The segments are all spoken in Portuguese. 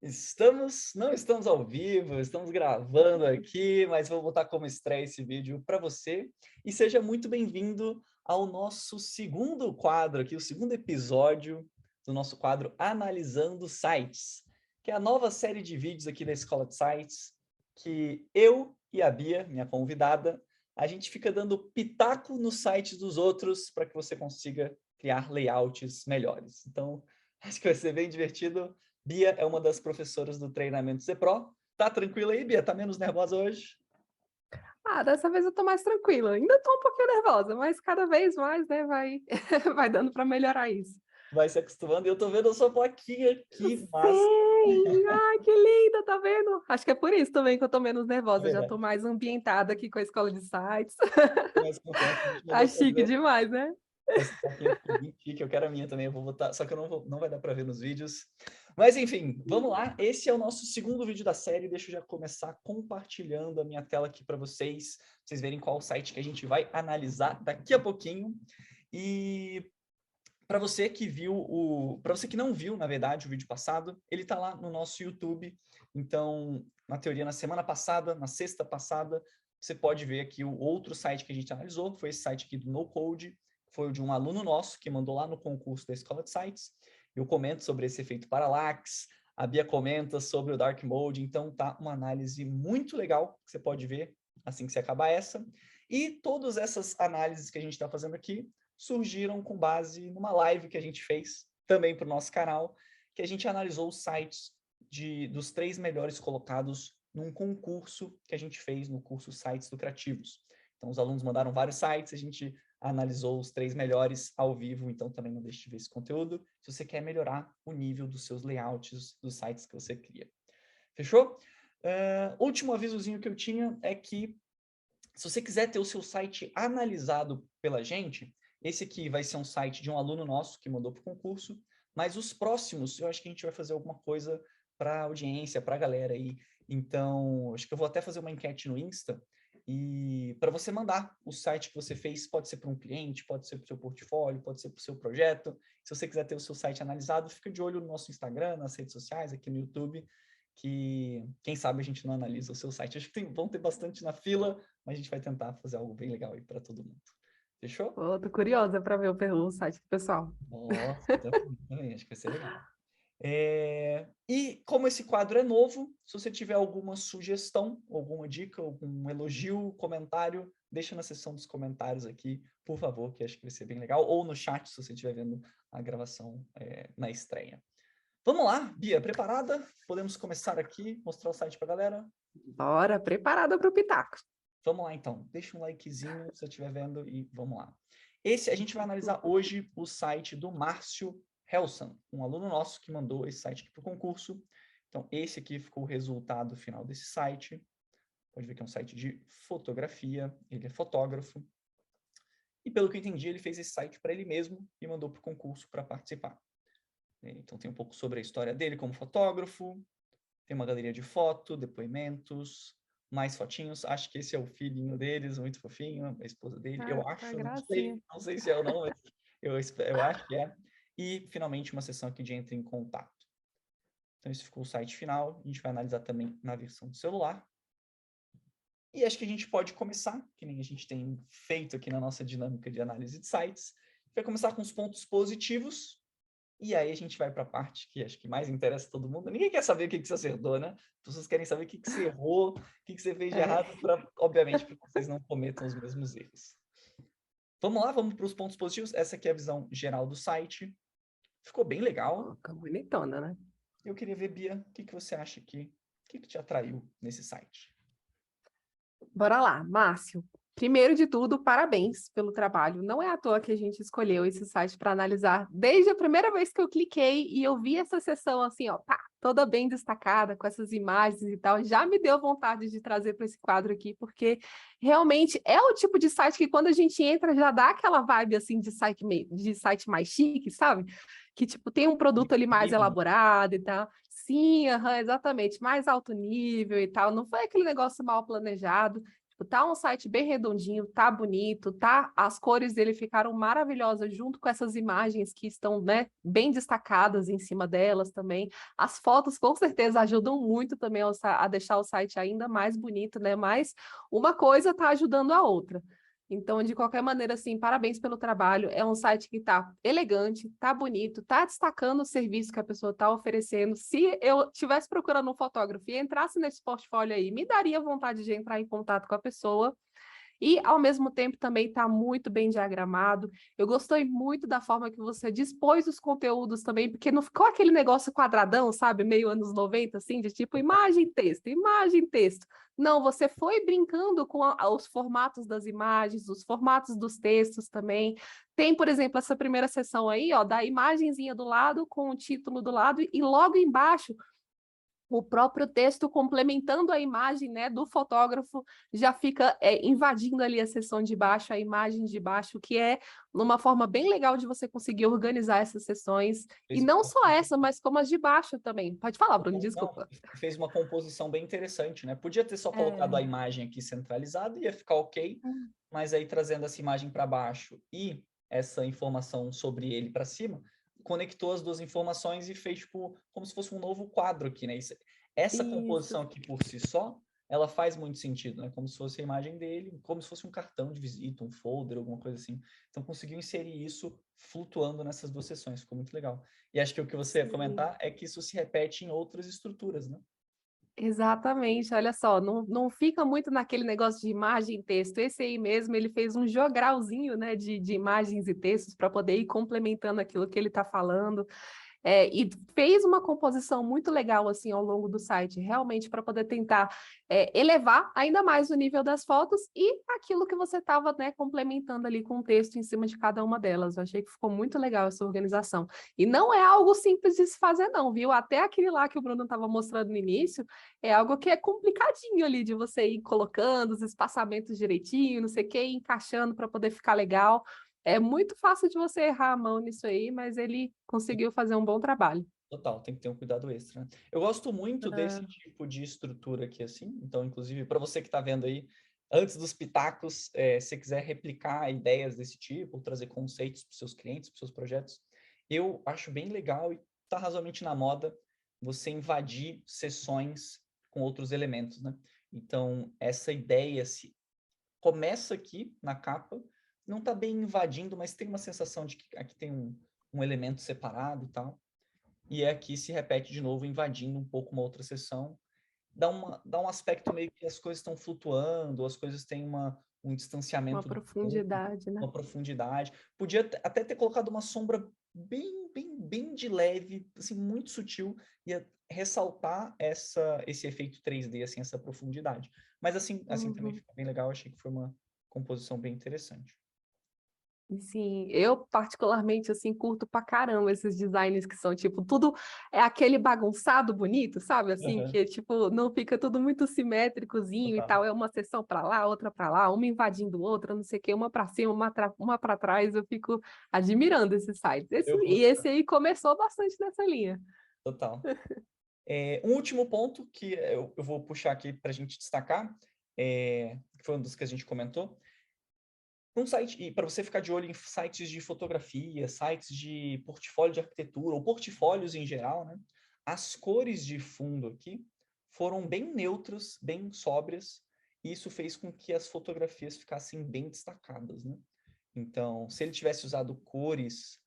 Não estamos ao vivo, estamos gravando aqui, mas vou botar como estreia esse vídeo para você. E seja muito bem-vindo ao nosso segundo quadro aqui, o segundo episódio do nosso quadro Analisando Sites, que é a nova série de vídeos aqui da Escola de Sites, que eu e a Bia, minha convidada, a gente fica dando pitaco nos sites dos outros para que você consiga criar layouts melhores. Então, acho que vai ser bem divertido. Bia é uma das professoras do treinamento CPRO. Tá tranquila aí, Bia? Tá menos nervosa hoje? Dessa vez eu tô mais tranquila. Ainda tô um pouquinho nervosa, mas cada vez mais, né, vai, vai dando para melhorar isso. Vai se acostumando. E eu tô vendo a sua plaquinha aqui, mas Sei! Ai, que linda, tá vendo? Acho que é por isso também que eu tô menos é nervosa. Já tô verdade. mais ambientada aqui com a escola de sites. Tem mais confiança. A gente Tá mandou chique fazer demais, né? essa plaquinha ficou bem chique. Eu quero a minha também. Eu vou botar, só que eu não vai dar para ver nos vídeos. Mas enfim, vamos lá. Esse é o nosso segundo vídeo da série. Deixa eu já começar compartilhando a minha tela aqui para vocês verem qual site que a gente vai analisar daqui a pouquinho. E para você que para você que não viu, na verdade, o vídeo passado, ele está lá no nosso YouTube. Então, na teoria, na semana passada, na sexta passada, você pode ver aqui o outro site que a gente analisou, foi esse site aqui do No Code, foi o de um aluno nosso que mandou lá no concurso da Escola de Sites. Eu comento sobre esse efeito parallax, a Bia comenta sobre o Dark Mode, então tá uma análise muito legal que você pode ver assim que você acabar essa. E todas essas análises que a gente está fazendo aqui surgiram com base numa live que a gente fez também para o nosso canal, que a gente analisou os sites dos 3 melhores colocados num concurso que a gente fez no curso Sites Lucrativos. Então, os alunos mandaram vários sites, a gente analisou os 3 melhores ao vivo, então também não deixe de ver esse conteúdo, se você quer melhorar o nível dos seus layouts dos sites que você cria. Fechou? Último avisozinho que eu tinha é que se você quiser ter o seu site analisado pela gente, esse aqui vai ser um site de um aluno nosso que mandou para o concurso, mas os próximos, eu acho que a gente vai fazer alguma coisa para a audiência, para a galera aí. Então, acho que eu vou até fazer uma enquete no Insta e para você mandar o site que você fez, pode ser para um cliente, pode ser para o seu portfólio, pode ser para o seu projeto. Se você quiser ter o seu site analisado, fica de olho no nosso Instagram, nas redes sociais, aqui no YouTube, que quem sabe a gente não analisa o seu site. Acho que vão ter bastante na fila, mas a gente vai tentar fazer algo bem legal aí para todo mundo. Fechou? Pô, tô curiosa para ver o site do pessoal. Nossa, também, acho que vai ser legal. E como esse quadro é novo, se você tiver alguma sugestão, alguma dica, algum elogio, comentário, deixa na seção dos comentários aqui, por favor, que acho que vai ser bem legal, ou no chat, se você estiver vendo a gravação na estreia. Vamos lá, Bia, preparada? Podemos começar aqui, mostrar o site para a galera? Bora, preparada para o pitaco. Vamos lá, então. Deixa um likezinho se você estiver vendo e vamos lá. A gente vai analisar hoje o site do Márcio Helson, um aluno nosso que mandou esse site aqui para o concurso. Então, esse aqui ficou o resultado final desse site. Pode ver que é um site de fotografia, ele é fotógrafo. E pelo que eu entendi, ele fez esse site para ele mesmo e mandou para o concurso para participar. Então, tem um pouco sobre a história dele como fotógrafo, tem uma galeria de foto, depoimentos, mais fotinhos. Acho que esse é o filhinho deles, muito fofinho, a esposa dele. Eu Tá acho, gracinha. não sei se é ou não, mas eu acho que é. E, finalmente, uma sessão aqui de entra em contato. Então, esse ficou o site final. A gente vai analisar também na versão do celular. E acho que a gente pode começar, que nem a gente tem feito aqui na nossa dinâmica de análise de sites. Vai começar com os pontos positivos, e aí a gente vai para a parte que acho que mais interessa a todo mundo. Ninguém quer saber o que você acertou, né? As pessoas querem saber o que você errou, o que você fez de É. errado, obviamente, para que vocês não cometam os mesmos erros. Vamos lá, vamos para os pontos positivos. Essa aqui é a visão geral do site. Ficou bem legal. Fica bonitona, né? Eu queria ver, Bia, o que você acha aqui? O que te atraiu nesse site? Bora lá, Márcio. Primeiro de tudo, parabéns pelo trabalho. Não é à toa que a gente escolheu esse site para analisar. Desde a primeira vez que eu cliquei e eu vi essa seção assim, ó, pá, toda bem destacada, com essas imagens e tal, já me deu vontade de trazer para esse quadro aqui, porque realmente é o tipo de site que quando a gente entra já dá aquela vibe assim de site mais chique, sabe? Que tipo tem um produto ali mais Nível, né? elaborado e tal. Sim, aham, exatamente, mais alto nível e tal. Não foi aquele negócio mal planejado. Tá um site bem redondinho, tá bonito, tá? As cores dele ficaram maravilhosas junto com essas imagens que estão, né, bem destacadas em cima delas também. As fotos com certeza ajudam muito também a deixar o site ainda mais bonito, né? Mas uma coisa tá ajudando a outra. Então, de qualquer maneira, assim, parabéns pelo trabalho. É um site que está elegante, está bonito, está destacando o serviço que a pessoa está oferecendo. Se eu estivesse procurando um fotógrafo e entrasse nesse portfólio aí, me daria vontade de entrar em contato com a pessoa. E, ao mesmo tempo, também está muito bem diagramado. Eu gostei muito da forma que você dispôs os conteúdos também, porque não ficou aquele negócio quadradão, sabe? Meio anos 90, assim, de tipo imagem, texto, imagem, texto. Não, você foi brincando com os formatos das imagens, os formatos dos textos também. Tem, por exemplo, essa primeira seção aí, ó, da imagenzinha do lado, com o título do lado, e logo embaixo o próprio texto complementando a imagem, né, do fotógrafo já fica invadindo ali a seção de baixo, a imagem de baixo, que é uma forma bem legal de você conseguir organizar essas sessões. E Fez não uma, só essa, mas como as de baixo também. Pode falar, Bruno, não, desculpa. fez uma composição bem interessante, né? Podia ter só colocado a É. imagem aqui centralizada, ia ficar ok, mas aí trazendo essa imagem para baixo e essa informação sobre ele para cima, conectou as duas informações e fez tipo como se fosse um novo quadro aqui, né? Essa Isso. composição aqui por si só, ela faz muito sentido, né? Como se fosse a imagem dele, como se fosse um cartão de visita, um folder, alguma coisa assim. Então conseguiu inserir isso flutuando nessas duas sessões, ficou muito legal. E acho que o que você ia Sim. comentar é que isso se repete em outras estruturas, né? Exatamente, olha só, não fica muito naquele negócio de imagem e texto. Esse aí mesmo, ele fez um jogralzinho, né, de imagens e textos para poder ir complementando aquilo que ele está falando. E fez uma composição muito legal assim ao longo do site, realmente para poder tentar elevar ainda mais o nível das fotos e aquilo que você estava, né, complementando ali com o texto em cima de cada uma delas. Eu achei que ficou muito legal essa organização. E não é algo simples de se fazer, não, viu? Até aquele lá que o Bruno estava mostrando no início, é algo que é complicadinho ali de você ir colocando os espaçamentos direitinho, não sei o que, encaixando para poder ficar legal. É muito fácil de você errar a mão nisso aí, mas ele conseguiu fazer um bom trabalho. Total, tem que ter um cuidado extra, né? Eu gosto muito desse É. tipo de estrutura aqui, assim. Então, inclusive, para você que está vendo aí, antes dos pitacos, se quiser replicar ideias desse tipo, ou trazer conceitos para os seus clientes, para os seus projetos, eu acho bem legal e está razoavelmente na moda você invadir sessões com outros elementos, né? Então, essa ideia se começa aqui na capa, não está bem invadindo, mas tem uma sensação de que aqui tem um elemento separado e tal. E aqui se repete de novo, invadindo um pouco uma outra seção. Dá um aspecto meio que as coisas estão flutuando, as coisas têm um Uma distanciamento do fundo, profundidade, né? uma profundidade. Podia até ter colocado uma sombra bem de leve, assim, muito sutil, ia ressaltar esse efeito 3D, assim, essa profundidade. Mas assim também Uhum. fica bem legal, achei que foi uma composição bem interessante. Sim, eu particularmente assim curto pra caramba esses designs que são tipo tudo é aquele bagunçado bonito, sabe? Assim Uhum. que tipo não fica tudo muito simétricozinho e Total. tal, é uma seção pra lá, outra pra lá, uma invadindo outra, não sei o quê, uma pra cima, uma para trás, eu fico admirando esses sites. Eu E curto, esse aí começou bastante nessa linha. total. Um último ponto que eu vou puxar aqui para a gente destacar, que foi um dos que a gente comentou, um site, e para você ficar de olho em sites de fotografia, sites de portfólio de arquitetura, ou portfólios em geral, né? As cores de fundo aqui foram bem neutras, bem sóbrias, e isso fez com que as fotografias ficassem bem destacadas, né? Então, se ele tivesse usado cores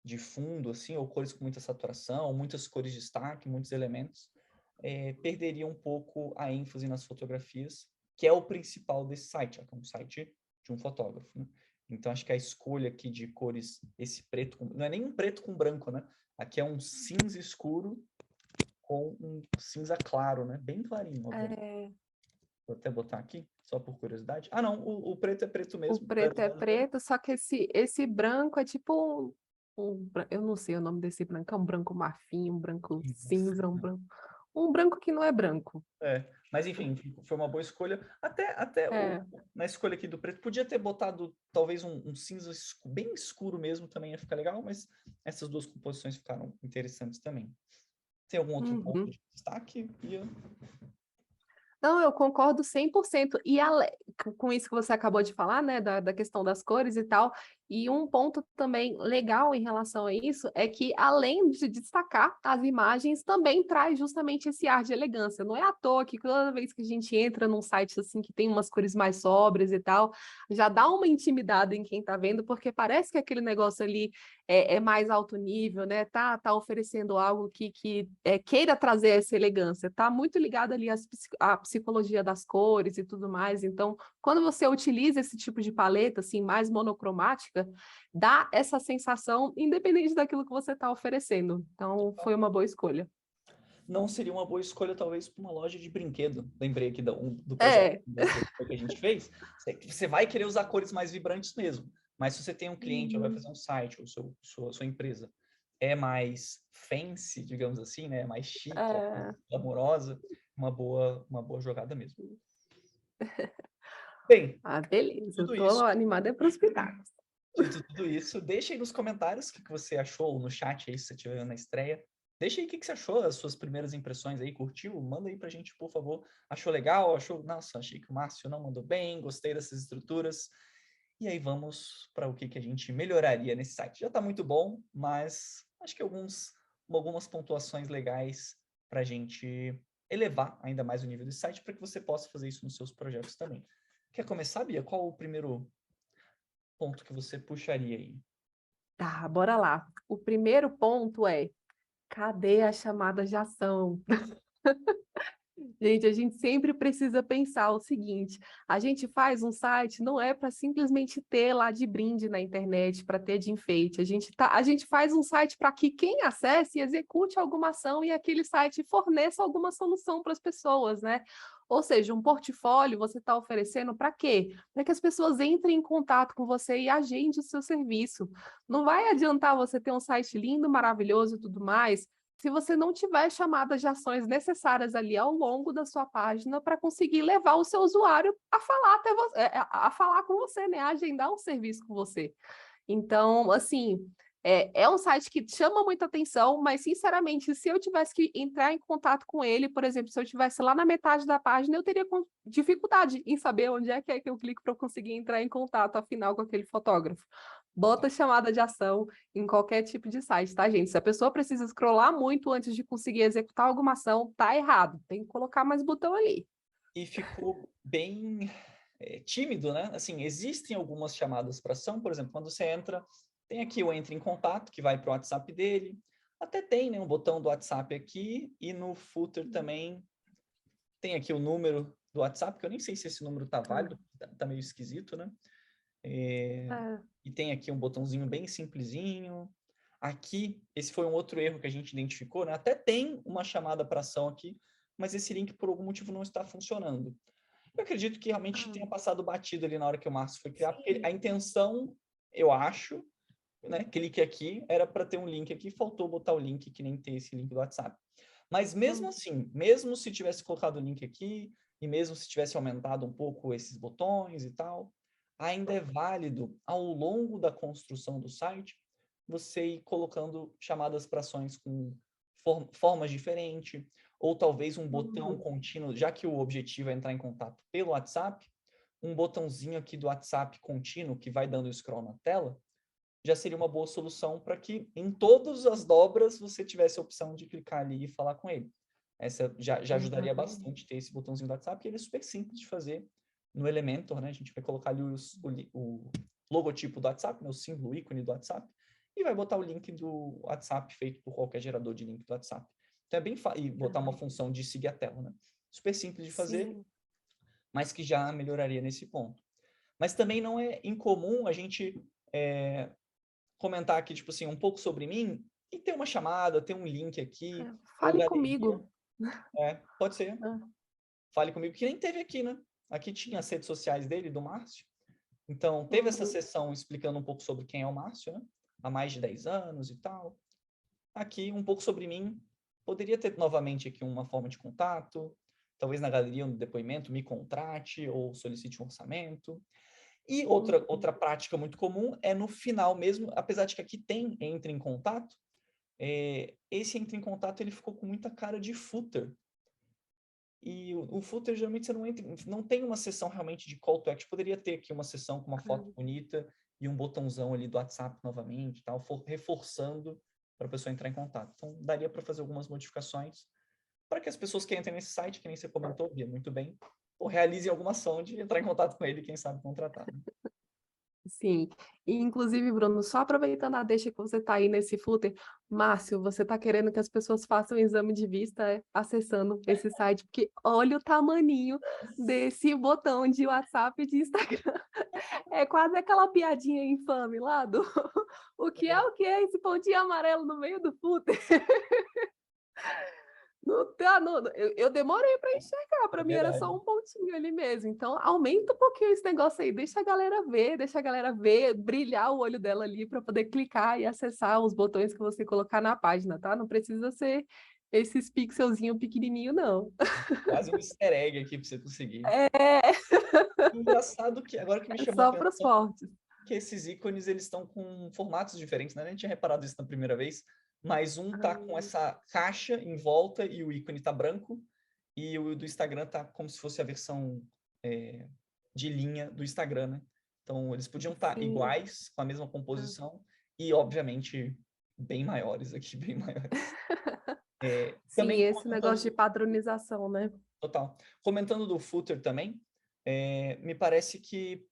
de fundo, assim, ou cores com muita saturação, muitas cores de destaque, muitos elementos, perderia um pouco a ênfase nas fotografias, que é o principal desse site, que é um site de um fotógrafo, né? Então, acho que a escolha aqui de cores, esse preto, não é nem um preto com branco, né? Aqui é um cinza escuro com um cinza claro, né? Bem clarinho, obviamente. É, Vou até botar aqui, só por curiosidade. Ah, não, o preto é preto o mesmo. preto é preto, só que esse branco é tipo eu não sei o nome desse branco, é um branco marfim, um branco cinza, um branco que não é branco. Mas enfim, foi uma boa escolha. Até É. na escolha aqui do preto, podia ter botado talvez um cinza bem escuro mesmo, também ia ficar legal, mas essas duas composições ficaram interessantes também. Tem algum outro ponto Uhum. de destaque, Bia? Não, eu concordo 100%. E com isso que você acabou de falar, né, da questão das cores e tal, e um ponto também legal em relação a isso é que, além de destacar as imagens, também traz justamente esse ar de elegância. Não é à toa que toda vez que a gente entra num site assim que tem umas cores mais sóbrias e tal, já dá uma intimidade em quem está vendo, porque parece que aquele negócio ali é mais alto nível, né? Tá oferecendo algo que queira trazer essa elegância. Tá muito ligado ali à psicologia das cores e tudo mais. Então, quando você utiliza esse tipo de paleta, assim, mais monocromática, dá essa sensação, independente daquilo que você está oferecendo. Então, foi uma boa escolha. Não seria uma boa escolha, talvez, para uma loja de brinquedo. Lembrei aqui do projeto É. que a gente fez. Você vai querer usar cores mais vibrantes mesmo. Mas se você tem um cliente ou vai Uhum. fazer um site, ou sua empresa é mais fancy, digamos assim, né? Mais chique, é mais É. glamourosa, uma boa jogada mesmo. Bem, Ah, beleza. Eu tudo tô isso, animada para os pitacos. dito tudo isso, deixa aí nos comentários o que você achou, ou no chat aí, se você estiver na estreia. Deixa aí o que você achou, as suas primeiras impressões aí, curtiu? Manda aí pra gente, por favor. Achou legal? Achou, nossa, achei que o Márcio não mandou bem, gostei dessas estruturas. E aí vamos para o que a gente melhoraria nesse site. Já está muito bom, mas acho que algumas pontuações legais para a gente elevar ainda mais o nível desse site para que você possa fazer isso nos seus projetos também. Quer começar, Bia? Qual o primeiro ponto que você puxaria aí? Tá, bora lá. O primeiro ponto é: cadê a chamada de ação? Gente, a gente sempre precisa pensar o seguinte: a gente faz um site não é para simplesmente ter lá de brinde na internet, para ter de enfeite. A gente faz um site para que quem acesse execute alguma ação e aquele site forneça alguma solução para as pessoas, né? Ou seja, um portfólio você está oferecendo para quê? Para que as pessoas entrem em contato com você e agendem o seu serviço. Não vai adiantar você ter um site lindo, maravilhoso e tudo mais se você não tiver chamadas de ações necessárias ali ao longo da sua página para conseguir levar o seu usuário a falar até você, a falar com você, né? A agendar um serviço com você. Então, assim, é um site que chama muita atenção, mas, sinceramente, se eu tivesse que entrar em contato com ele, por exemplo, se eu estivesse lá na metade da página, eu teria dificuldade em saber onde é que eu clico para eu conseguir entrar em contato, afinal, com aquele fotógrafo. Bota chamada de ação em qualquer tipo de site, tá, gente? Se a pessoa precisa scrollar muito antes de conseguir executar alguma ação, tá errado. Tem que colocar mais botão ali. E ficou bem tímido, né? Assim, existem algumas chamadas para ação, por exemplo, quando você entra, tem aqui o Entre em Contato, que vai para o WhatsApp dele. Até tem, né, um botão do WhatsApp aqui, e no footer também tem aqui o número do WhatsApp, que eu nem sei se esse número tá válido, tá meio esquisito, né? É. E tem aqui um botãozinho bem simplesinho. Aqui, esse foi um outro erro que a gente identificou, né? Até tem uma chamada para ação aqui, mas esse link por algum motivo não está funcionando. Eu acredito que realmente tenha passado batido ali na hora que o Márcio foi criar, porque a intenção, eu acho, né? Clique aqui, era para ter um link aqui, faltou botar o link, que nem ter esse link do WhatsApp. Mas mesmo assim, mesmo se tivesse colocado o link aqui, e mesmo se tivesse aumentado um pouco esses botões e tal, ainda é válido, ao longo da construção do site, você ir colocando chamadas para ações com formas diferentes, ou talvez um botão contínuo, já que o objetivo é entrar em contato pelo WhatsApp, um botãozinho aqui do WhatsApp contínuo que vai dando scroll na tela, já seria uma boa solução para que em todas as dobras você tivesse a opção de clicar ali e falar com ele. Essa já ajudaria bastante ter esse botãozinho do WhatsApp, e ele é super simples de fazer no Elementor, né? A gente vai colocar ali o logotipo do WhatsApp, né? O símbolo, o ícone do WhatsApp, e vai botar o link do WhatsApp feito por qualquer gerador de link do WhatsApp. Então é bem fácil, e botar uma função de seguir a tela, né? Super simples de fazer, Sim. mas que já melhoraria nesse ponto. Mas também não é incomum a gente comentar aqui, tipo assim, um pouco sobre mim e ter uma chamada, ter um link aqui, ou Fale galeria. comigo. Pode ser. Fale comigo, que nem teve aqui, né? Aqui tinha as redes sociais dele, do Márcio. Então, teve essa sessão explicando um pouco sobre quem é o Márcio, né? Há mais de 10 anos e tal. Aqui, um pouco sobre mim. Poderia ter novamente aqui uma forma de contato. Talvez na galeria, um depoimento, me contrate ou solicite um orçamento. E outra prática muito comum é no final mesmo, apesar de que aqui tem entre em contato, esse entre em contato ele ficou com muita cara de footer. E o footer, geralmente, você não tem uma seção realmente de call to action. Poderia ter aqui uma seção com uma foto bonita e um botãozão ali do WhatsApp novamente, tal, reforçando para a pessoa entrar em contato. Então, daria para fazer algumas modificações para que as pessoas que entrem nesse site, que nem você comentou, Bia, muito bem, ou realizem alguma ação de entrar em contato com ele, quem sabe contratar. Né? Sim, e inclusive, Bruno, só aproveitando a deixa que você está aí nesse footer, Márcio, você está querendo que as pessoas façam um exame de vista acessando esse site, porque olha o tamaninho desse botão de WhatsApp e de Instagram. É quase aquela piadinha infame lá do o que é esse pontinho amarelo no meio do footer? Não tá, eu demorei para enxergar, para É mim era só verdade. um pontinho ali mesmo. Então, aumenta um pouquinho esse negócio aí, deixa a galera ver, brilhar o olho dela ali para poder clicar e acessar os botões que você colocar na página, tá? Não precisa ser esses pixelzinho pequenininho, não. Quase um easter egg aqui para você conseguir. É, Engraçado que, agora que me é chamou a só para os atenção, fortes. que esses ícones, eles estão com formatos diferentes, né? Eu nem tinha reparado isso na primeira vez, mas um tá com essa caixa em volta e o ícone tá branco, e o do Instagram tá como se fosse a versão de linha do Instagram, né? Então, eles podiam estar Sim. iguais, com a mesma composição, e, obviamente, bem maiores aqui, bem maiores. Sim, Também esse negócio de comentando, padronização, né? total, comentando do footer também, me parece que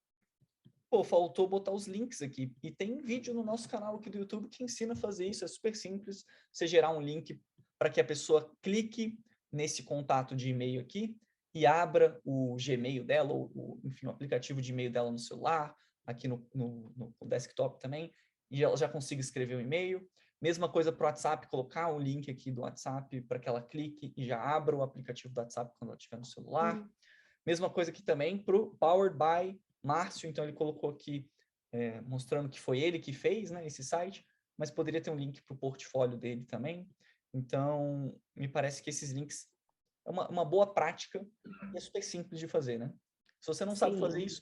pô, faltou botar os links aqui. E tem vídeo no nosso canal aqui do YouTube que ensina a fazer isso. É super simples. Você gerar um link para que a pessoa clique nesse contato de e-mail aqui e abra o Gmail dela, ou enfim, o aplicativo de e-mail dela no celular, aqui no desktop também, e ela já consiga escrever o e-mail. Mesma coisa para o WhatsApp, colocar o link aqui do WhatsApp para que ela clique e já abra o aplicativo do WhatsApp quando ela estiver no celular. Mesma coisa aqui também para o Powered by Márcio, então ele colocou aqui mostrando que foi ele que fez, né, esse site, mas poderia ter um link para o portfólio dele também. Então, me parece que esses links é uma boa prática e é super simples de fazer, né? Se você não sabe fazer Sim. isso,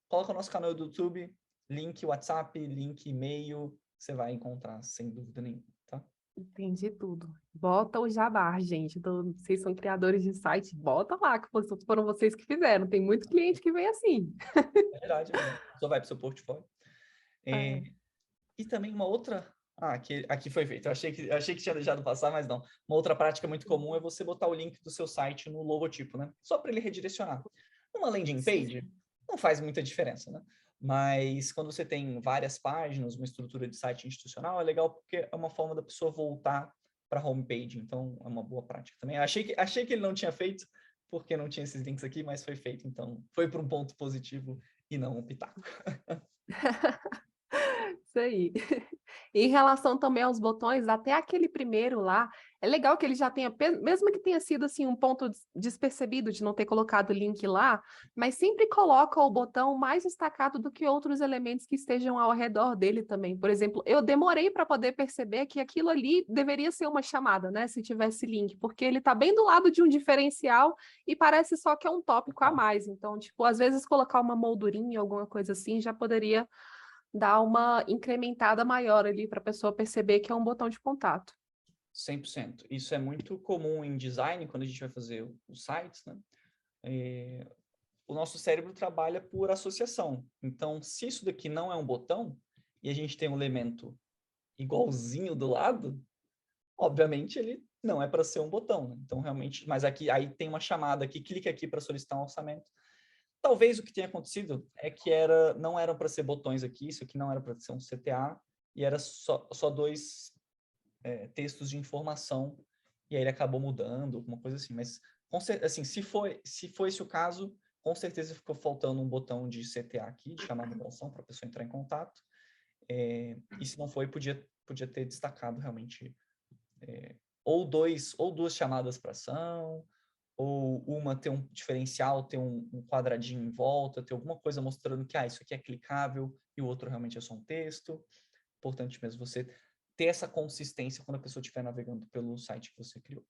coloca o nosso canal do YouTube, link WhatsApp, link e-mail, você vai encontrar, sem dúvida nenhuma, tá? Entendi tudo. Bota o jabá, gente. Vocês são criadores de site, bota lá, que foram vocês que fizeram. Tem muito cliente que vem assim. É verdade, é verdade. Só vai para o seu portfólio. É, É. E também uma outra. Ah, aqui foi feito. Eu achei que tinha deixado passar, mas não. Uma outra prática muito comum é você botar o link do seu site no logotipo, né? Só para ele redirecionar. Uma landing page Sim, não faz muita diferença, né? Mas quando você tem várias páginas, uma estrutura de site institucional, é legal porque é uma forma da pessoa voltar para a homepage. Então, é uma boa prática também. Achei que ele não tinha feito, porque não tinha esses links aqui, mas foi feito. Então, foi para um ponto positivo e não um pitaco. isso aí. Em relação também aos botões, até aquele primeiro lá, é legal que ele já tenha, mesmo que tenha sido assim um ponto despercebido de não ter colocado o link lá, mas sempre coloca o botão mais destacado do que outros elementos que estejam ao redor dele também. Por exemplo, eu demorei para poder perceber que aquilo ali deveria ser uma chamada, né? Se tivesse link, porque ele está bem do lado de um diferencial e parece só que é um tópico a mais. Então, tipo, às vezes colocar uma moldurinha, alguma coisa assim, já poderia dar uma incrementada maior ali para a pessoa perceber que é um botão de contato. 100%. Isso é muito comum em design, quando a gente vai fazer os sites, né? O nosso cérebro trabalha por associação. Então, se isso daqui não é um botão, e a gente tem um elemento igualzinho do lado, obviamente ele não é para ser um botão. Né? Então, realmente, mas aí tem uma chamada aqui, clica aqui para solicitar um orçamento. Talvez o que tenha acontecido é que não eram para ser botões aqui, isso aqui não era para ser um CTA, e era só dois textos de informação, e aí ele acabou mudando, alguma coisa assim. Mas, assim, se foi esse o caso, com certeza ficou faltando um botão de CTA aqui, de chamada de ação, para a pessoa entrar em contato. E se não foi, podia ter destacado realmente ou duas chamadas para ação, ou uma ter um diferencial, ter um quadradinho em volta, ter alguma coisa mostrando que isso aqui é clicável e o outro realmente é só um texto. Importante mesmo você ter essa consistência quando a pessoa estiver navegando pelo site que você criou.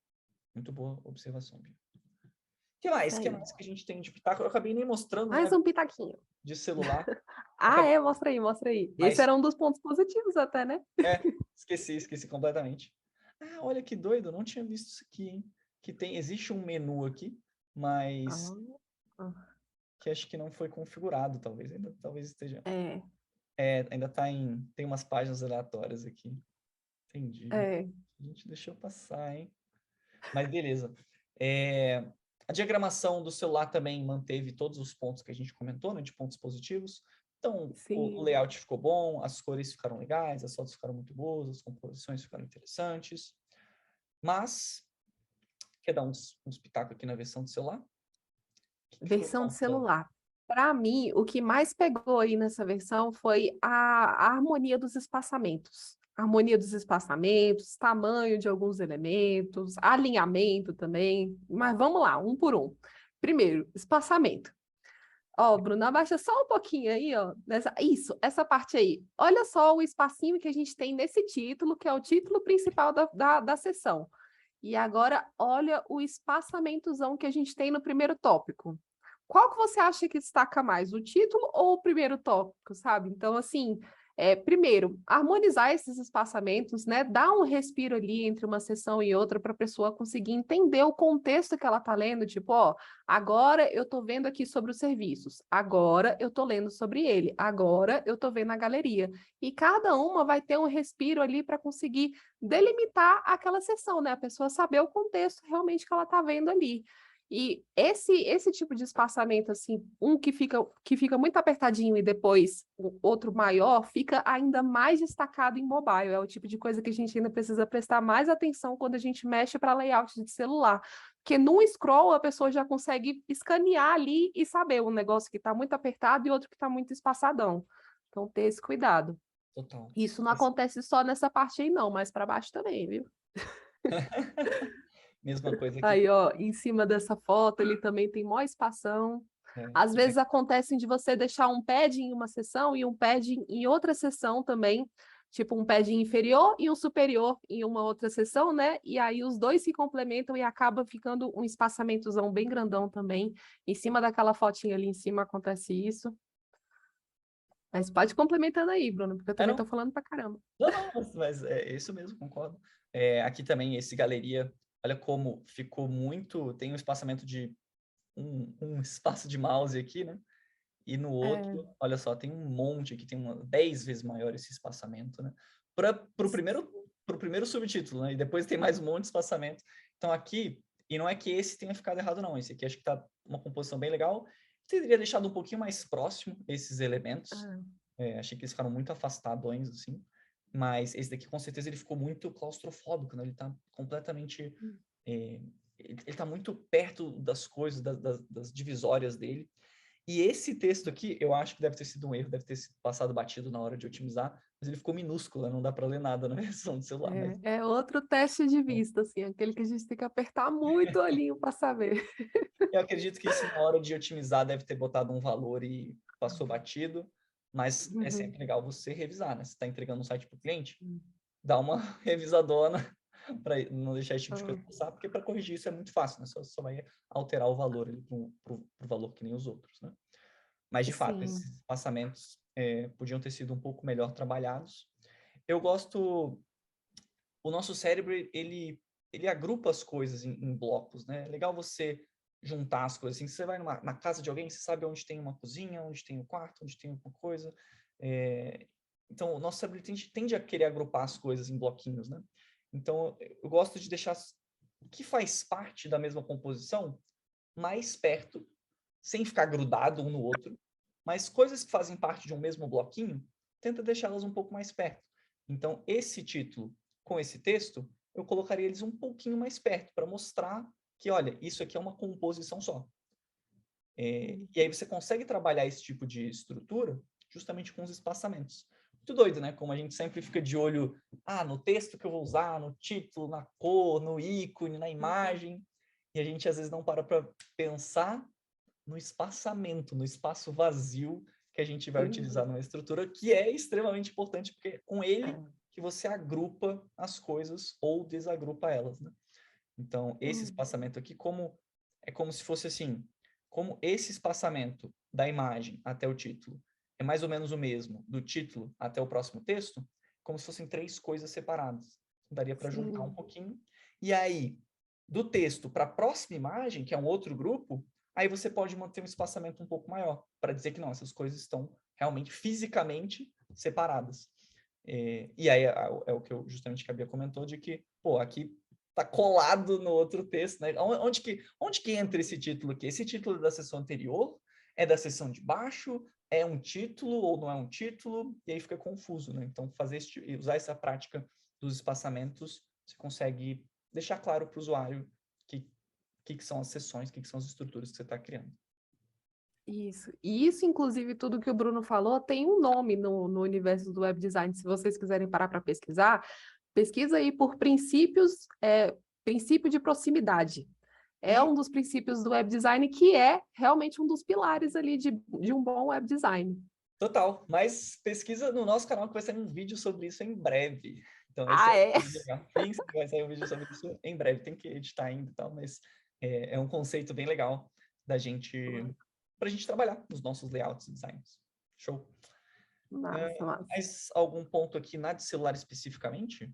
Muito boa observação, Bia. O que mais? Isso O que aí. mais que a gente tem de pitaco? Eu acabei nem mostrando, Mais né, um pitaquinho. de celular. Ah, é? Mostra aí, mostra aí. Esse Mas, era um dos pontos positivos até, né? esqueci completamente. Ah, olha que doido, não tinha visto isso aqui, hein? Existe um menu aqui, mas Ah, que acho que não foi configurado, talvez. Talvez esteja. é, Ainda tem umas páginas aleatórias aqui. Entendi. é. A gente deixou passar, hein? Mas beleza. A diagramação do celular também manteve todos os pontos que a gente comentou, né, de pontos positivos. Então, o Sim. layout ficou bom, as cores ficaram legais, as fotos ficaram muito boas, as composições ficaram interessantes. Mas, quer dar uns pitacos aqui na versão do celular? O que foi Versão de faltando? celular. Para mim, o que mais pegou aí nessa versão foi a harmonia dos espaçamentos. Harmonia dos espaçamentos, tamanho de alguns elementos, alinhamento também. Mas vamos lá, um por um. Primeiro, espaçamento. Ó, Bruno, abaixa só um pouquinho aí, ó. Isso, essa parte aí. Olha só o espacinho que a gente tem nesse título, que é o título principal da sessão. E agora, olha o espaçamentozão que a gente tem no primeiro tópico. Qual que você acha que destaca mais, o título ou o primeiro tópico, sabe? Então, assim, primeiro, harmonizar esses espaçamentos, né? Dar um respiro ali entre uma sessão e outra para a pessoa conseguir entender o contexto que ela está lendo, tipo, ó, agora eu estou vendo aqui sobre os serviços, agora eu estou lendo sobre ele, agora eu estou vendo a galeria. E cada uma vai ter um respiro ali para conseguir delimitar aquela sessão, né? A pessoa saber o contexto realmente que ela está vendo ali. E esse tipo de espaçamento, assim, um que fica muito apertadinho e depois o outro maior, fica ainda mais destacado em mobile. É o tipo de coisa que a gente ainda precisa prestar mais atenção quando a gente mexe para layout de celular. Porque num scroll a pessoa já consegue escanear ali e saber um negócio que está muito apertado e outro que está muito espaçadão. Então, ter esse cuidado. Total. Isso não Mas, acontece só nessa parte aí, não, mas para baixo também, viu? mesma coisa aqui. Aí, ó, em cima dessa foto, ele também tem maior espação. Às Que vezes acontecem de você deixar um pad em uma seção e um pad em outra seção também, tipo um pad inferior e um superior em uma outra seção, né? E aí os dois se complementam e acaba ficando um espaçamentozão bem grandão também. Em cima daquela fotinha ali em cima acontece isso. Mas pode complementando aí, Bruno, porque eu também tô não, falando pra caramba. não, mas é isso mesmo, concordo. Aqui também, esse galeria, olha como ficou muito. Tem um espaçamento de um espaço de mouse aqui, né? E no É. outro, olha só, tem um monte aqui, tem 10 vezes maior esse espaçamento, né? Para pro primeiro subtítulo, né? E depois tem mais um monte de espaçamento. Então aqui, e não é que esse tenha ficado errado, não. Esse aqui acho que tá uma composição bem legal. Teria deixado um pouquinho mais próximo esses elementos. Ah, Achei que eles ficaram muito afastadões, assim. Mas esse daqui, com certeza, ele ficou muito claustrofóbico, né? Ele tá completamente... ele tá muito perto das coisas, das divisórias dele. E esse texto aqui, eu acho que deve ter sido um erro, deve ter sido passado batido na hora de otimizar, mas ele ficou minúsculo, né? Não dá para ler nada na versão do celular. Mas é outro teste de vista, assim, aquele que a gente tem que apertar muito o olhinho para saber. eu acredito que isso na hora de otimizar deve ter botado um valor e passou batido, mas é Uhum. sempre legal você revisar, né? Você está entregando um site para o cliente, dá uma revisadona para não deixar esse tipo de coisa Ah, passar, porque para corrigir isso é muito fácil, né? Só vai alterar o valor para o valor que nem os outros, né? Mas, de fato, sim. esses espaçamentos podiam ter sido um pouco melhor trabalhados. Eu gosto... O nosso cérebro, ele agrupa as coisas em blocos, né? É legal você juntar as coisas. Assim, você vai na casa de alguém, você sabe onde tem uma cozinha, onde tem um quarto, onde tem alguma coisa. Então, o nosso cérebro tende a querer agrupar as coisas em bloquinhos, né? Então, eu gosto de deixar o que faz parte da mesma composição mais perto, sem ficar grudado um no outro, mas coisas que fazem parte de um mesmo bloquinho, tenta deixá-las um pouco mais perto. Então, esse título com esse texto, eu colocaria eles um pouquinho mais perto, para mostrar que, olha, isso aqui é uma composição só. E aí você consegue trabalhar esse tipo de estrutura justamente com os espaçamentos. Muito doido, né? Como a gente sempre fica de olho no texto que eu vou usar, no título, na cor, no ícone, na imagem, e a gente às vezes não para pensar no espaçamento, no espaço vazio que a gente vai utilizar Sim. numa estrutura, que é extremamente importante, porque é com ele É. que você agrupa as coisas ou desagrupa elas, né? Então, esse Hum, espaçamento aqui, é como se fosse assim, como esse espaçamento da imagem até o título é mais ou menos o mesmo do título até o próximo texto, como se fossem três coisas separadas. Daria para juntar um sim. pouquinho. E aí, do texto para a próxima imagem, que é um outro grupo, aí você pode manter um espaçamento um pouco maior, para dizer que não, essas coisas estão realmente fisicamente separadas. E aí é o que eu justamente que a Bia comentou, de que, pô, aqui tá colado no outro texto, né? Onde que entra esse título aqui? Esse título é da sessão anterior? É da sessão de baixo? É um título ou não é um título? E aí fica confuso, né? Então, usar essa prática dos espaçamentos, você consegue deixar claro para o usuário que são as sessões, que são as estruturas que você está criando. Isso. E isso, inclusive, tudo que o Bruno falou, tem um nome no universo do web design. Se vocês quiserem parar para pesquisar, pesquisa aí por princípio de proximidade. É um dos princípios do web design que é realmente um dos pilares ali de um bom web design. Total, mas pesquisa no nosso canal que vai sair um vídeo sobre isso em breve. Então, esse Ah, é? legal. Sim, vai sair um vídeo sobre isso em breve. Tem que editar ainda e tal, mas é um conceito bem legal pra gente trabalhar nos nossos layouts e designs. Show. Massa. Mais algum ponto aqui na de celular especificamente?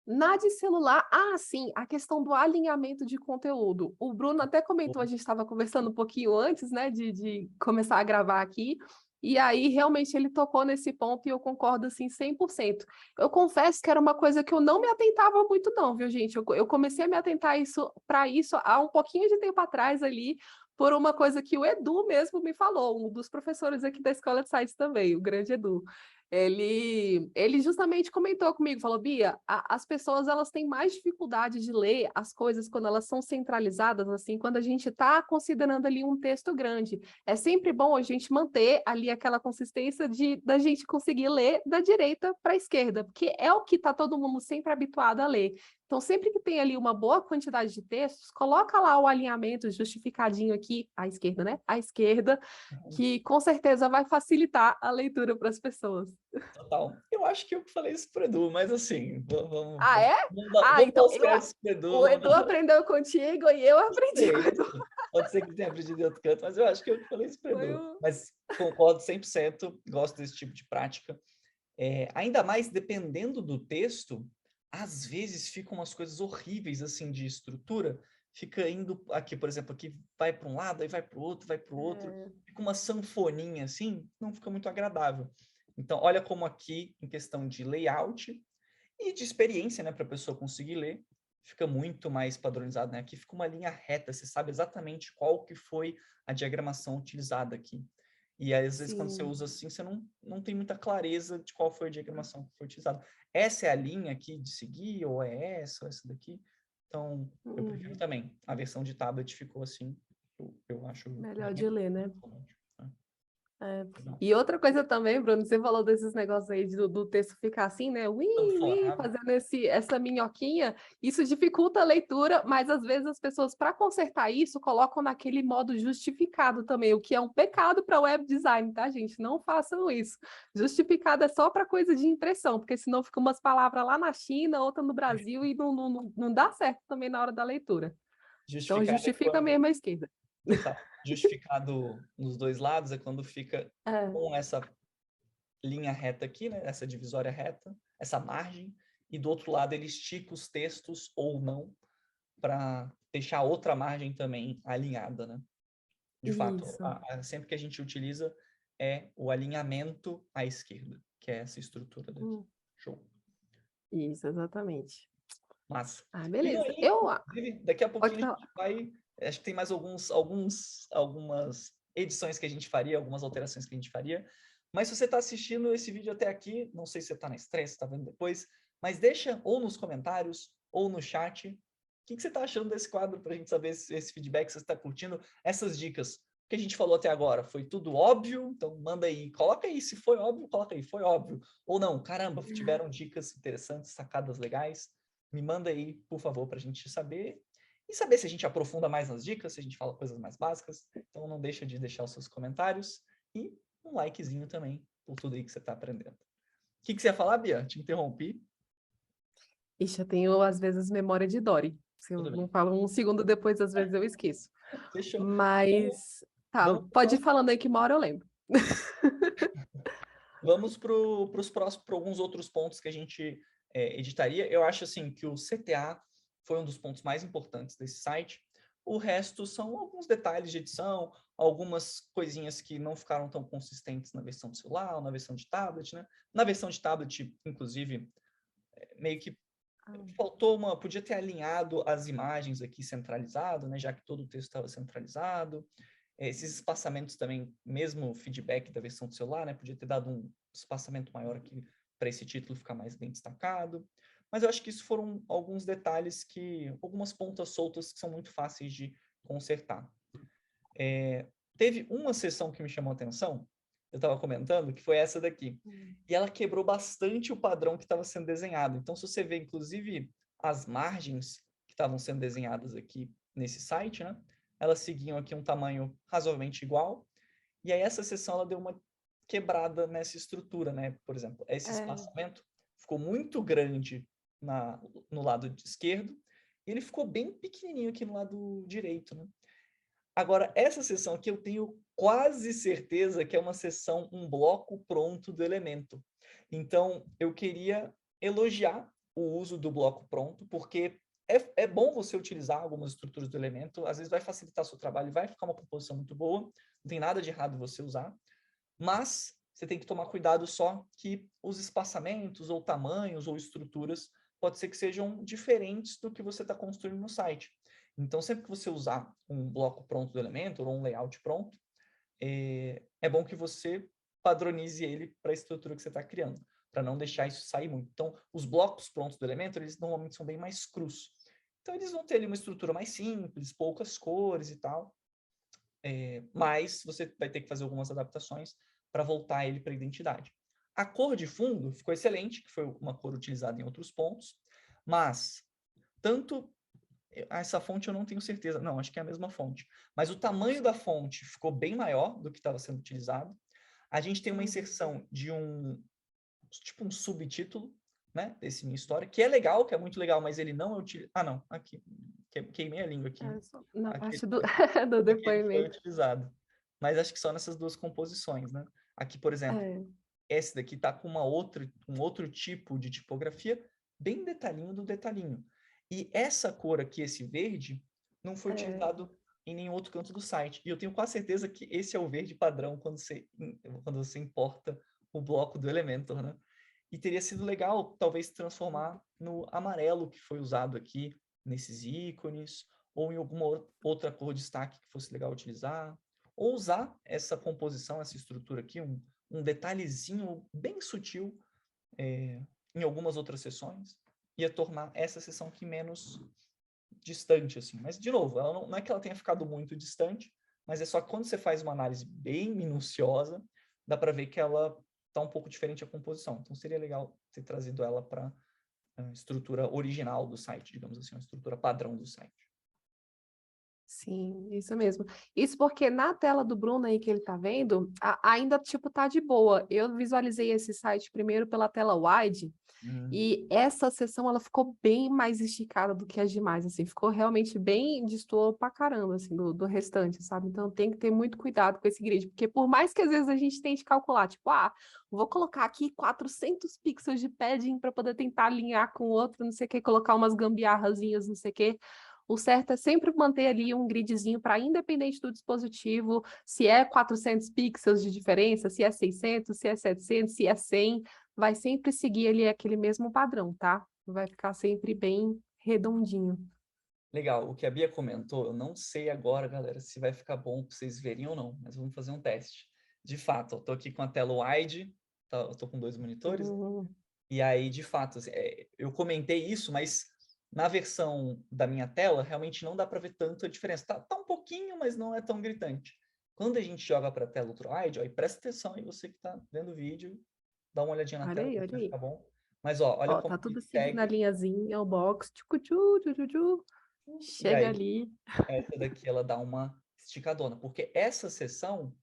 Na de celular, sim, a questão do alinhamento de conteúdo. O Bruno até comentou, a gente estava conversando um pouquinho antes, né, de começar a gravar aqui, e aí realmente ele tocou nesse ponto e eu concordo, assim, 100%. Eu confesso que era uma coisa que eu não me atentava muito não, viu, gente? Eu comecei a me atentar para isso há um pouquinho de tempo atrás ali, por uma coisa que o Edu mesmo me falou, um dos professores aqui da Escola de Sites também, o grande Edu. Ele justamente comentou comigo, falou, Bia, as pessoas elas têm mais dificuldade de ler as coisas quando elas são centralizadas, assim, quando a gente está considerando ali um texto grande. É sempre bom a gente manter ali aquela consistência da gente conseguir ler da direita para a esquerda, porque é o que está todo mundo sempre habituado a ler. Então, sempre que tem ali uma boa quantidade de textos, coloca lá o alinhamento justificadinho aqui, à esquerda, né? À esquerda, que com certeza vai facilitar a leitura para as pessoas. Total. Eu acho que eu falei isso pro Edu, mas assim, Ah, é? vamos dar Então os créditos pro Edu. o Edu aprendeu contigo e eu aprendi com o Edu. Pode ser que ele tenha aprendido em outro canto, mas eu acho que eu falei isso pro Foi Edu. Mas concordo 100%, gosto desse tipo de prática. Ainda mais dependendo do texto, às vezes ficam umas coisas horríveis assim de estrutura. Fica indo aqui, por exemplo, aqui vai para um lado, aí vai para o outro, vai para o outro. Fica uma sanfoninha assim, não fica muito agradável. Então, olha como aqui, em questão de layout e de experiência, né, para a pessoa conseguir ler, fica muito mais padronizado, né? Aqui fica uma linha reta, você sabe exatamente qual que foi a diagramação utilizada aqui. E às vezes, quando você usa assim, você não tem muita clareza de qual foi a diagramação que foi utilizada. Essa é a linha aqui de seguir, ou é essa, ou essa daqui? Então, eu prefiro também. A versão de tablet ficou assim, eu acho... melhor de ler, né? É. E outra coisa também, Bruno, você falou desses negócios aí do texto ficar assim, né? Fazendo essa minhoquinha. Isso dificulta a leitura, mas às vezes as pessoas, para consertar isso, colocam naquele modo justificado também, o que é um pecado para web design, tá, gente? Não façam isso. Justificado é só para coisa de impressão, porque senão fica umas palavras lá na China, outra no Brasil, e não dá certo também na hora da leitura. Então, justifica mesmo a esquerda. Total. Justificado nos dois lados é quando fica com essa linha reta aqui, né? Essa divisória reta, essa margem, e do outro lado ele estica os textos ou não para deixar a outra margem também alinhada, né? De fato, sempre que a gente utiliza é o alinhamento à esquerda, que é essa estrutura daqui. Show. Isso, exatamente. Massa. Beleza. Daqui a pouquinho a gente vai... Acho que tem mais algumas edições que a gente faria, algumas alterações que a gente faria. Mas se você está assistindo esse vídeo até aqui, não sei se você está na estreia, se está vendo depois, mas deixa ou nos comentários ou no chat o que você está achando desse quadro para a gente saber esse feedback, se você está curtindo essas dicas. O que a gente falou até agora foi tudo óbvio, então manda aí, coloca aí, se foi óbvio, coloca aí, foi óbvio. Ou não, caramba, tiveram dicas interessantes, sacadas legais. Me manda aí, por favor, para a gente saber. E saber se a gente aprofunda mais nas dicas, se a gente fala coisas mais básicas. Então não deixa de deixar os seus comentários e um likezinho também por tudo aí que você está aprendendo. O que você ia falar, Bia? Te interrompi. Ixi, eu tenho, às vezes, memória de Dory. Se eu não falo um segundo depois, às vezes eu esqueço. Fechou. Mas, pode ir falando aí que uma hora eu lembro. Vamos para os próximos, para alguns outros pontos que a gente editaria. Eu acho assim que o CTA foi um dos pontos mais importantes desse site. O resto são alguns detalhes de edição, algumas coisinhas que não ficaram tão consistentes na versão do celular ou na versão de tablet, né? Na versão de tablet, inclusive, meio que faltou podia ter alinhado as imagens aqui centralizado, né? Já que todo o texto estava centralizado. Esses espaçamentos também, mesmo feedback da versão do celular, né? Podia ter dado um espaçamento maior aqui para esse título ficar mais bem destacado. Mas eu acho que isso foram alguns detalhes algumas pontas soltas que são muito fáceis de consertar. Teve uma seção que me chamou a atenção, eu estava comentando, que foi essa daqui. E ela quebrou bastante o padrão que estava sendo desenhado. Então, se você vê, inclusive, as margens que estavam sendo desenhadas aqui nesse site, né? Elas seguiam aqui um tamanho razoavelmente igual. E aí, essa seção, ela deu uma quebrada nessa estrutura, né? Por exemplo, esse espaçamento ficou muito grande no lado esquerdo e ele ficou bem pequenininho aqui no lado direito, né? Agora, essa seção aqui eu tenho quase certeza que é uma seção, um bloco pronto do elemento. Então, eu queria elogiar o uso do bloco pronto, porque é bom você utilizar algumas estruturas do elemento, às vezes vai facilitar seu trabalho, vai ficar uma composição muito boa, não tem nada de errado você usar, mas você tem que tomar cuidado só que os espaçamentos, ou tamanhos, ou estruturas, pode ser que sejam diferentes do que você está construindo no site. Então, sempre que você usar um bloco pronto do Elementor ou um layout pronto, é bom que você padronize ele para a estrutura que você está criando, para não deixar isso sair muito. Então, os blocos prontos do Elementor, eles normalmente são bem mais crus. Então, eles vão ter ali uma estrutura mais simples, poucas cores e tal, mas você vai ter que fazer algumas adaptações para voltar ele para a identidade. A cor de fundo ficou excelente, que foi uma cor utilizada em outros pontos, mas tanto essa fonte eu não tenho certeza. Não, acho que é a mesma fonte. Mas o tamanho da fonte ficou bem maior do que estava sendo utilizado. A gente tem uma inserção de tipo um subtítulo, né, desse Minha História, que é legal, que é muito legal, mas ele não é utilizado. Ah, não, aqui. Queimei a língua aqui. Na Aqui, parte do, do ele foi depoimento. utilizado. Mas acho que só nessas duas composições, né? Aqui, por exemplo, esse daqui tá com um outro tipo de tipografia, bem detalhinho do detalhinho. E essa cor aqui, esse verde, não foi utilizado em nenhum outro canto do site. E eu tenho quase certeza que esse é o verde padrão quando você importa o bloco do Elementor, né? E teria sido legal, talvez, transformar no amarelo que foi usado aqui, nesses ícones, ou em alguma outra cor de destaque que fosse legal utilizar. Ou usar essa composição, essa estrutura aqui, um detalhezinho bem sutil em algumas outras sessões, ia tornar essa sessão aqui menos distante, assim. Mas, de novo, ela não é que ela tenha ficado muito distante, mas é só que quando você faz uma análise bem minuciosa, dá para ver que ela está um pouco diferente a composição. Então, seria legal ter trazido ela para a estrutura original do site, digamos assim, a estrutura padrão do site. Sim, isso mesmo. Isso porque na tela do Bruno aí que ele tá vendo, ainda, tipo, tá de boa. Eu visualizei esse site primeiro pela tela wide, e essa sessão, ela ficou bem mais esticada do que as demais, assim. Ficou realmente bem, destoou pra caramba, assim, do restante, sabe? Então, tem que ter muito cuidado com esse grid, porque por mais que às vezes a gente tente calcular, tipo, vou colocar aqui 400 pixels de padding para poder tentar alinhar com o outro, não sei o que, colocar umas gambiarrazinhas, não sei o que. O certo é sempre manter ali um gridzinho para, independente do dispositivo, se é 400 pixels de diferença, se é 600, se é 700, se é 100, vai sempre seguir ali aquele mesmo padrão, tá? Vai ficar sempre bem redondinho. Legal, o que a Bia comentou, eu não sei agora, galera, se vai ficar bom para vocês verem ou não, mas vamos fazer um teste. De fato, eu tô aqui com a tela wide, eu tô com 2 monitores, e aí, de fato, assim, eu comentei isso, mas na versão da minha tela, realmente não dá para ver tanto a diferença. Tá um pouquinho, mas não é tão gritante. Quando a gente joga para a tela ultra-wide, e presta atenção aí, você que está vendo o vídeo, dá uma olhadinha na Olha tela, aí, vai olha aí. ficar bom. Mas, olha Ó, como tá ele tudo seguindo a segue, linhazinha, o box, tchucu, tchu, tchu, tchu, tchu. e Chega aí, ali. essa daqui, ela dá uma esticadona, porque essa seção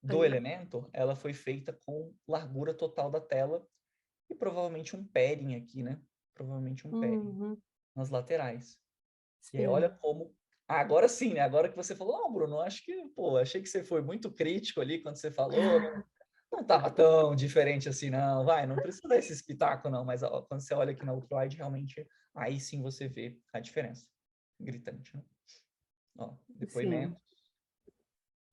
do Aí, ó. Elementor, ela foi feita com largura total da tela e provavelmente um padding aqui, né? Provavelmente um padding nas laterais. E aí, olha Sim. como... agora sim, né? Agora que você falou, não, Bruno, acho que, achei que você foi muito crítico ali quando você falou, não estava tão diferente assim, não. Vai, não precisa dar esse espetáculo, não. Mas ó, quando você olha aqui na Ultralight, realmente aí sim você vê a diferença. Gritante, né? Ó, Sim. depoimento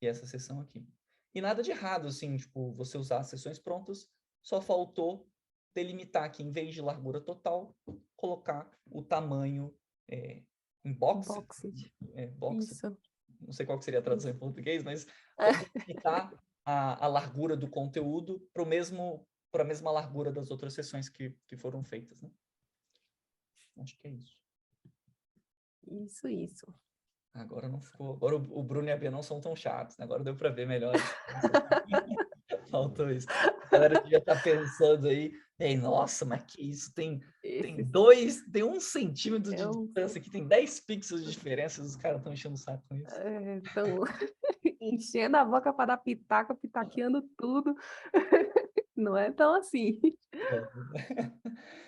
e essa seção aqui. E nada de errado, assim, tipo, você usar as sessões prontas, só faltou delimitar aqui, em vez de largura total, colocar o tamanho em box, Boxed. box, Isso. não sei qual que seria a tradução em Isso. português, mas É. delimitar a largura do conteúdo para a mesma largura das outras sessões que foram feitas, né? Acho que é isso. Isso. Agora não ficou. Agora o Bruno e a Bia não são tão chatos, né? Agora deu para ver melhor. Faltou isso. A galera devia estar pensando aí, nossa, mas que isso? Tem Esse 1 centímetro é de um... distância aqui, tem 10 pixels de diferença, os caras estão enchendo o saco com isso. Estão enchendo a boca para dar pitaca, pitaqueando tudo. Não é tão assim.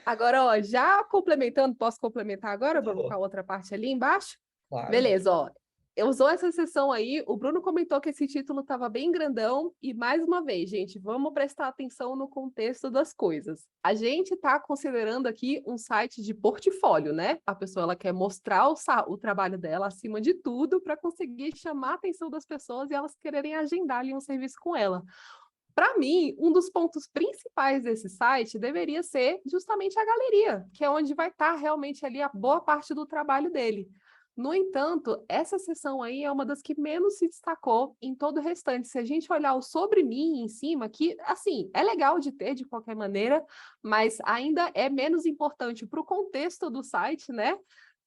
Agora, ó, já complementando, posso complementar agora, Bruno, com a outra parte ali embaixo? Claro. Beleza, ó. Eu usou essa sessão aí, o Bruno comentou que esse título estava bem grandão, e mais uma vez, gente, vamos prestar atenção no contexto das coisas. A gente está considerando aqui um site de portfólio, né? A pessoa ela quer mostrar o trabalho dela acima de tudo para conseguir chamar a atenção das pessoas e elas quererem agendar ali um serviço com ela. Para mim, um dos pontos principais desse site deveria ser justamente a galeria, que é onde vai estar realmente ali a boa parte do trabalho dele. No entanto, essa seção aí é uma das que menos se destacou em todo o restante. Se a gente olhar o sobre mim em cima, que, assim, é legal de ter de qualquer maneira, mas ainda é menos importante para o contexto do site, né?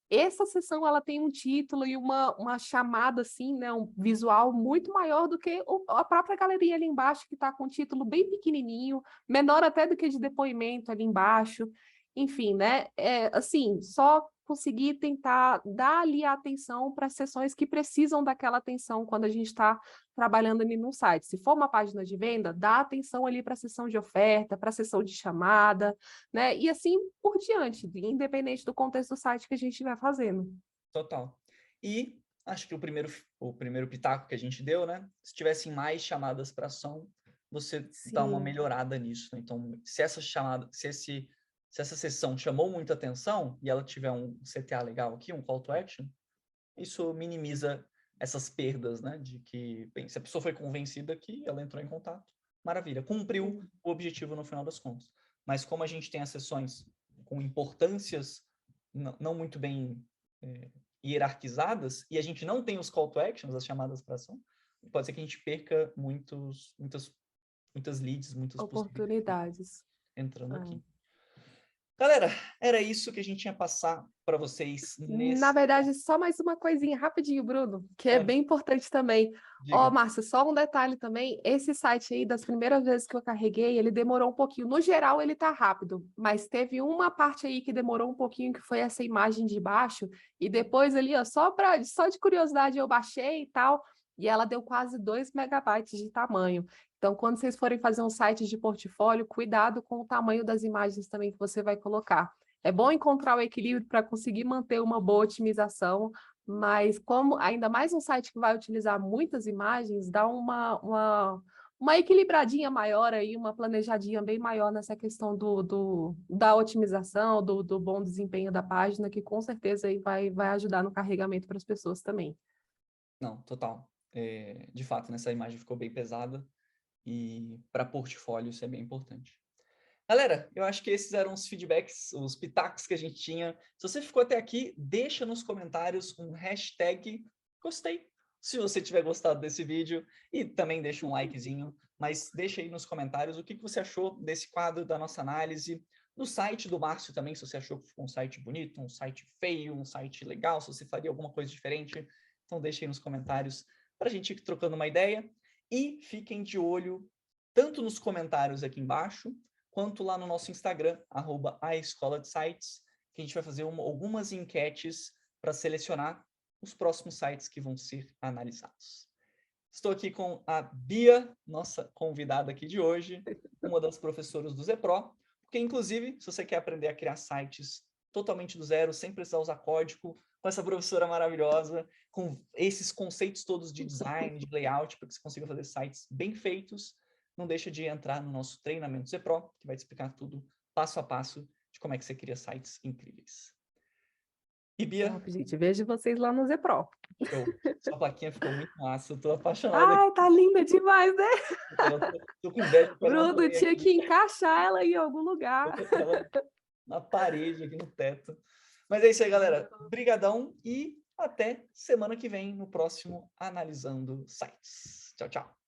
Essa sessão ela tem um título e uma chamada, assim, né, um visual muito maior do que a própria galeria ali embaixo, que está com um título bem pequenininho, menor até do que de depoimento ali embaixo. Enfim, né? Assim, só conseguir tentar dar ali a atenção para as sessões que precisam daquela atenção quando a gente está trabalhando ali no site. Se for uma página de venda, dá atenção ali para a sessão de oferta, para a sessão de chamada, né? E assim por diante, independente do contexto do site que a gente estiver fazendo. Total. E acho que o primeiro pitaco que a gente deu, né? Se tivessem mais chamadas para ação, você dá uma Sim, melhorada nisso, né? Então, se essa chamada, se essa sessão chamou muita atenção e ela tiver um CTA legal aqui, um call to action, isso minimiza essas perdas, né? De que, bem, se a pessoa foi convencida que ela entrou em contato, maravilha, cumpriu sim. o objetivo no final das contas. Mas como a gente tem as sessões com importâncias não muito bem hierarquizadas e a gente não tem os call to actions, as chamadas para ação, pode ser que a gente perca muitas leads, muitas possibilidades Oportunidades. entrando aqui. É. Galera, era isso que a gente ia passar para vocês Na nesse. verdade, só mais uma coisinha rapidinho, Bruno, que é Ah, bem importante também. Ó, diga. Márcia, só um detalhe também. Esse site aí, das primeiras vezes que eu carreguei, ele demorou um pouquinho. No geral, ele tá rápido, mas teve uma parte aí que demorou um pouquinho, que foi essa imagem de baixo. E depois ali, ó, só de curiosidade, eu baixei e tal, e ela deu quase 2 megabytes de tamanho. Então, quando vocês forem fazer um site de portfólio, cuidado com o tamanho das imagens também que você vai colocar. É bom encontrar o equilíbrio para conseguir manter uma boa otimização, mas como ainda mais um site que vai utilizar muitas imagens, dá uma equilibradinha maior aí, uma planejadinha bem maior nessa questão da otimização, do bom desempenho da página, que com certeza aí vai ajudar no carregamento para as pessoas também. Não, total. De fato, nessa imagem ficou bem pesada e para portfólio isso é bem importante. Galera, eu acho que esses eram os feedbacks, os pitacos que a gente tinha. Se você ficou até aqui, deixa nos comentários um hashtag gostei, se você tiver gostado desse vídeo, e também deixa um likezinho, mas deixa aí nos comentários o que você achou desse quadro da nossa análise, do site do Márcio também, se você achou que ficou um site bonito, um site feio, um site legal, se você faria alguma coisa diferente. Então deixa aí nos comentários para a gente ir trocando uma ideia. E fiquem de olho tanto nos comentários aqui embaixo, quanto lá no nosso Instagram, @aescola-de-sites, que a gente vai fazer algumas enquetes para selecionar os próximos sites que vão ser analisados. Estou aqui com a Bia, nossa convidada aqui de hoje, uma das professoras do ZPro, porque, inclusive, se você quer aprender a criar sites totalmente do zero, sem precisar usar código, com essa professora maravilhosa, com esses conceitos todos de design, de layout, para que você consiga fazer sites bem feitos, não deixa de entrar no nosso treinamento ZPro, que vai te explicar tudo passo a passo de como é que você cria sites incríveis. E Bia, Top, gente. Vejo vocês lá no Zepro. show. Sua plaquinha ficou muito massa. Eu tô apaixonado aqui. Ai, tá linda demais, né? Tô com inveja, quero uma Bruno, também tinha aqui. que encaixar ela em algum lugar. Botar ela na parede, aqui no teto. Mas é isso aí, galera. Brigadão e até semana que vem no próximo Analisando Sites. Tchau, tchau.